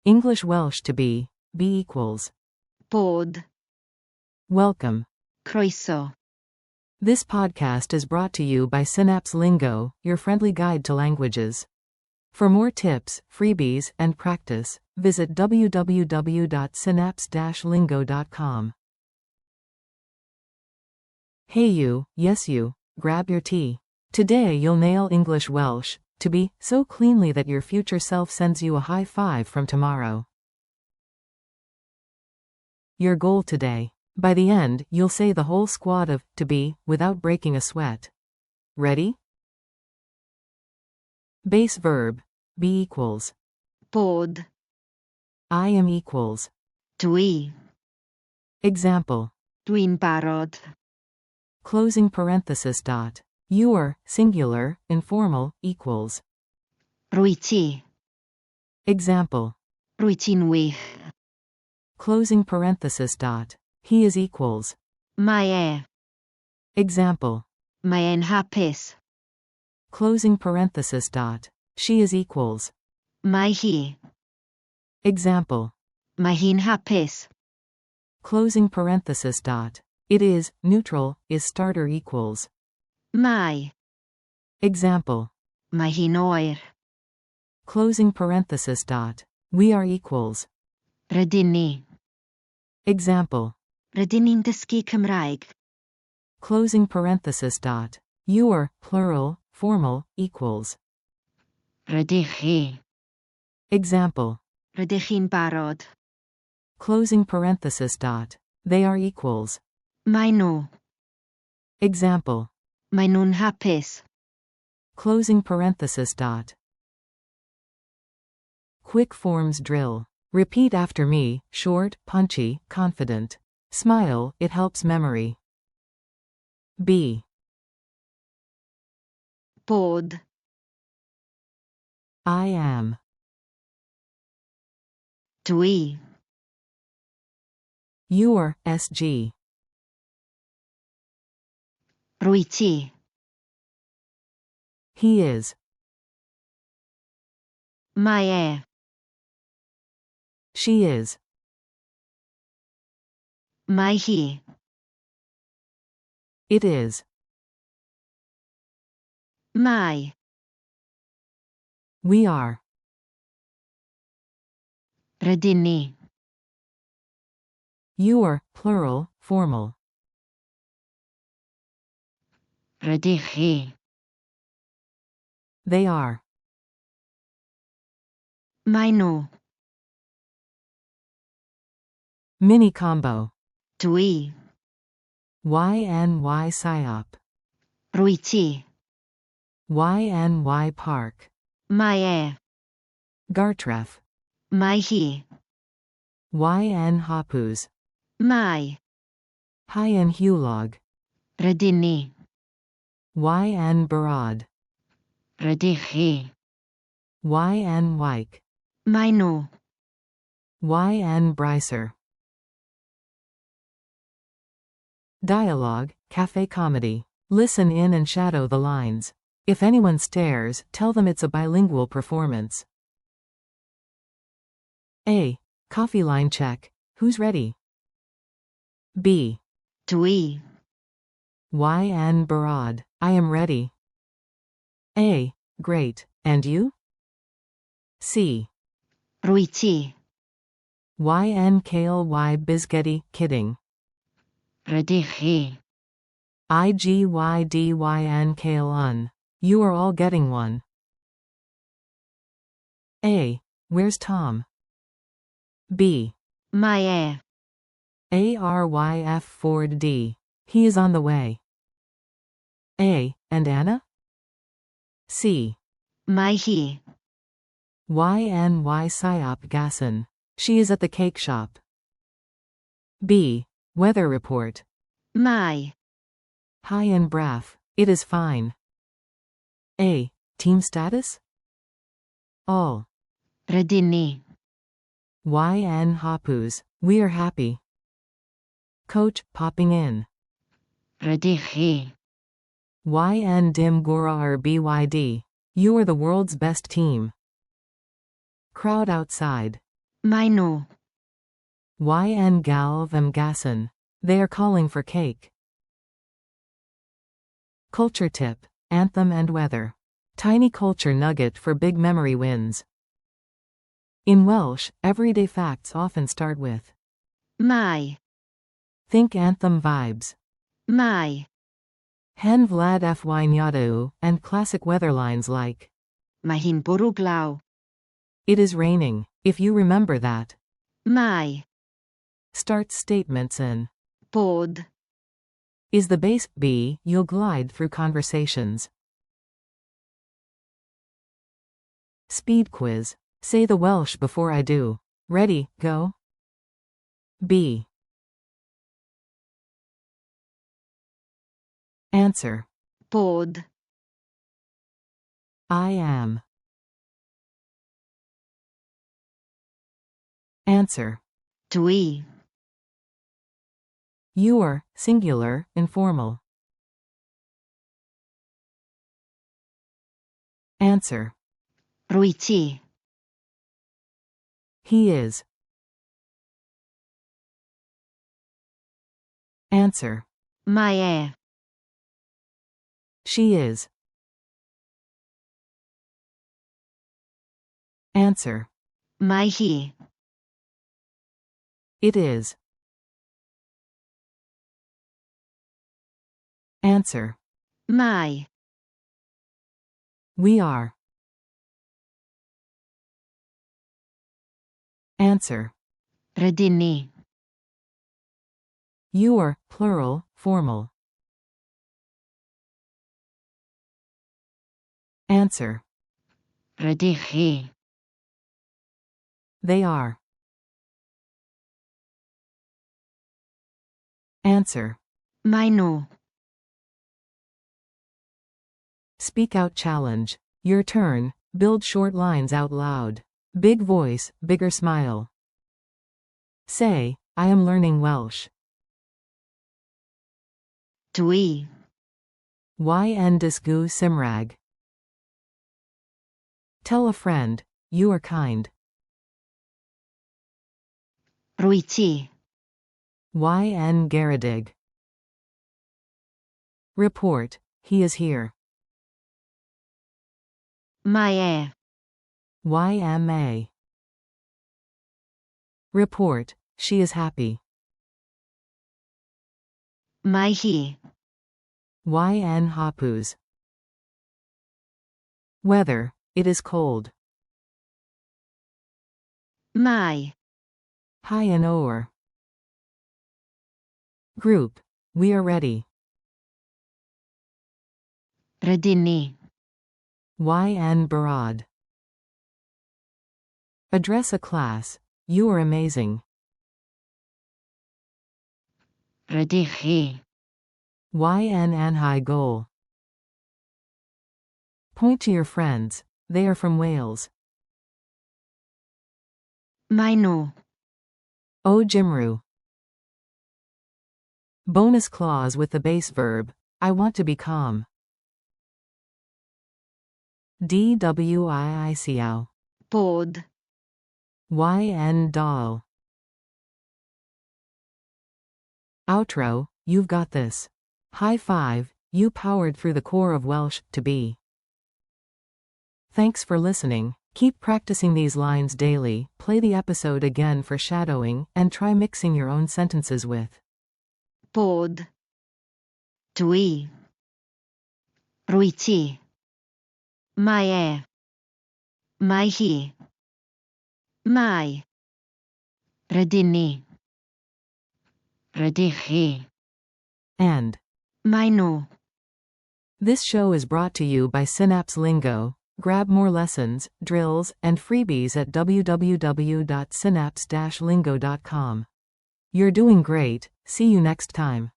English Welsh to be equals. Bod. Welcome. Croeso. This podcast is brought to you by Synapse Lingo, your friendly guide to languages. For more tips, freebies, and practice, visit www.synapse-lingo.com. Hey you, yes you, grab your tea. Today you'll nail English Welsh to be so cleanly that your future self sends you a high five from tomorrow. Your goal today. By the end, you'll say the whole squad of to be without breaking a sweat. Ready? Base verb. Be equals. Bod. I am equals. Dwi. Example. Dwi'n barod. Closing parenthesis dot. You're, singular, informal, equals. Rwy ti. Example. Rwy ti'n wych. Closing parenthesis dot. He is equals. Mae e. Example. Mae e'n hapus. Closing parenthesis dot. She is equals. Mae hi. Example. Mae hi'n hapus. Closing parenthesis dot. It is, neutral, is starter equals. Mae. Example. Mae hi'n oer. Closing parenthesis dot. We are equals. Rydyn ni. Example. Rydyn ni'n dysgu Cymraeg. Closing parenthesis dot. You're, plural, formal, equals. Rydych chi. Example. Rydych chi'n barod. Closing parenthesis dot. They are equals. Mae nhw. Example. Mae nhw'n hapus. Closing parenthesis dot. Quick forms drill. Repeat after me, short, punchy, confident. Smile, it helps memory. Be. Bod. I am. Dwi. You're, SG. Rwy ti. He is. Mae e. She is. Mae hi. It is. Mae. We are. Rydyn ni. You're, plural, formal. Rydych chi. They are. Mae nhw. Mini combo. Dwi. YNY psyop. Rwy ti. YNY park. Mae e. Gartref. Mae hi. YN hapus. Mae. Hyen hulog. Rydyn ni. YN barad. Rydych chi. YN wyke. Mae nhw. YN bricer. Dialogue, cafe comedy. Listen in and shadow the lines. If anyone stares, tell them it's a bilingual performance. A. Coffee line check. Who's ready? B. Dwi. YN barad. I am ready. A. Great. And you? C. Rwy ti. YN kale y bisgetti. Kidding. Rydych chi. IGYDYN kale un. You are all getting one. A. Where's Tom? B. Mae e. ARYF Ford D. He is on the way. A. And Anna? C. Mae hi. YNY psyop Gasson. She is at the cake shop. B. Weather report. Mae. Hi and Braff. It is fine. A. Team status? All. Rydyn ni. YN hapus. We are happy. Coach, popping in. Rydych chi. YN dim gora or BYD. You are the world's best team. Crowd outside. Maen nhw. Yn galv am gasan. They are calling for cake. Culture tip. Anthem and weather. Tiny culture nugget for big memory wins. In Welsh, everyday facts often start with Mai. think anthem vibes. Mai. Hen Vlad fy Nyadau, and classic weather lines like Mae hi'n bwrw glaw. it is raining. If you remember that. Mai. Start statements in Bod. is the base be, you'll glide through conversations. Speed quiz. Say the Welsh before I do. Ready, go. Be. Answer. Bod. I am. Answer. Dwi. You are, singular, informal. Answer. Rwy ti. He is. Answer. Mae e. She is. Answer. Mae hi. It is. Answer. Mae. We are. Answer. Rydyn ni. You are, plural, formal. Answer. Rydych chi. They are. Answer. Maen nhw. Speak out challenge. Your turn. Build short lines out loud. Big voice, bigger smile. Say, I am learning Welsh. Dwi. Yn dysgu Simrag. Tell a friend, you are kind. Rwy ti. Yn Garedig. Report, he is here. Mae e. Yma. Report, she is happy. Mae hi. Yn hapus. Weather, it is cold. Mae. Yn oer. Group, we are ready. Rydyn ni. Yn barad. Address a class, you are amazing. Rydych chi. Yn anhygoel. Point to your friends, they are from Wales. Maen nhw. O Jimru. Bonus clause with the base verb, I want to be calm. Dwiico. Bod. Yn dal. Outro, you've got this. High five, you powered through the core of Welsh, to be. Thanks for listening. Keep practicing these lines daily, play the episode again for shadowing, and try mixing your own sentences with Bod. Dwi. Rwy ti. Mae e. Mae hi. Mae. Rydyn ni. Rydych chi. and. Maen nhw. This show is brought to you by Synapse Lingo. Grab more lessons, drills, and freebies at www.synapse-lingo.com. You're doing great, see you next time.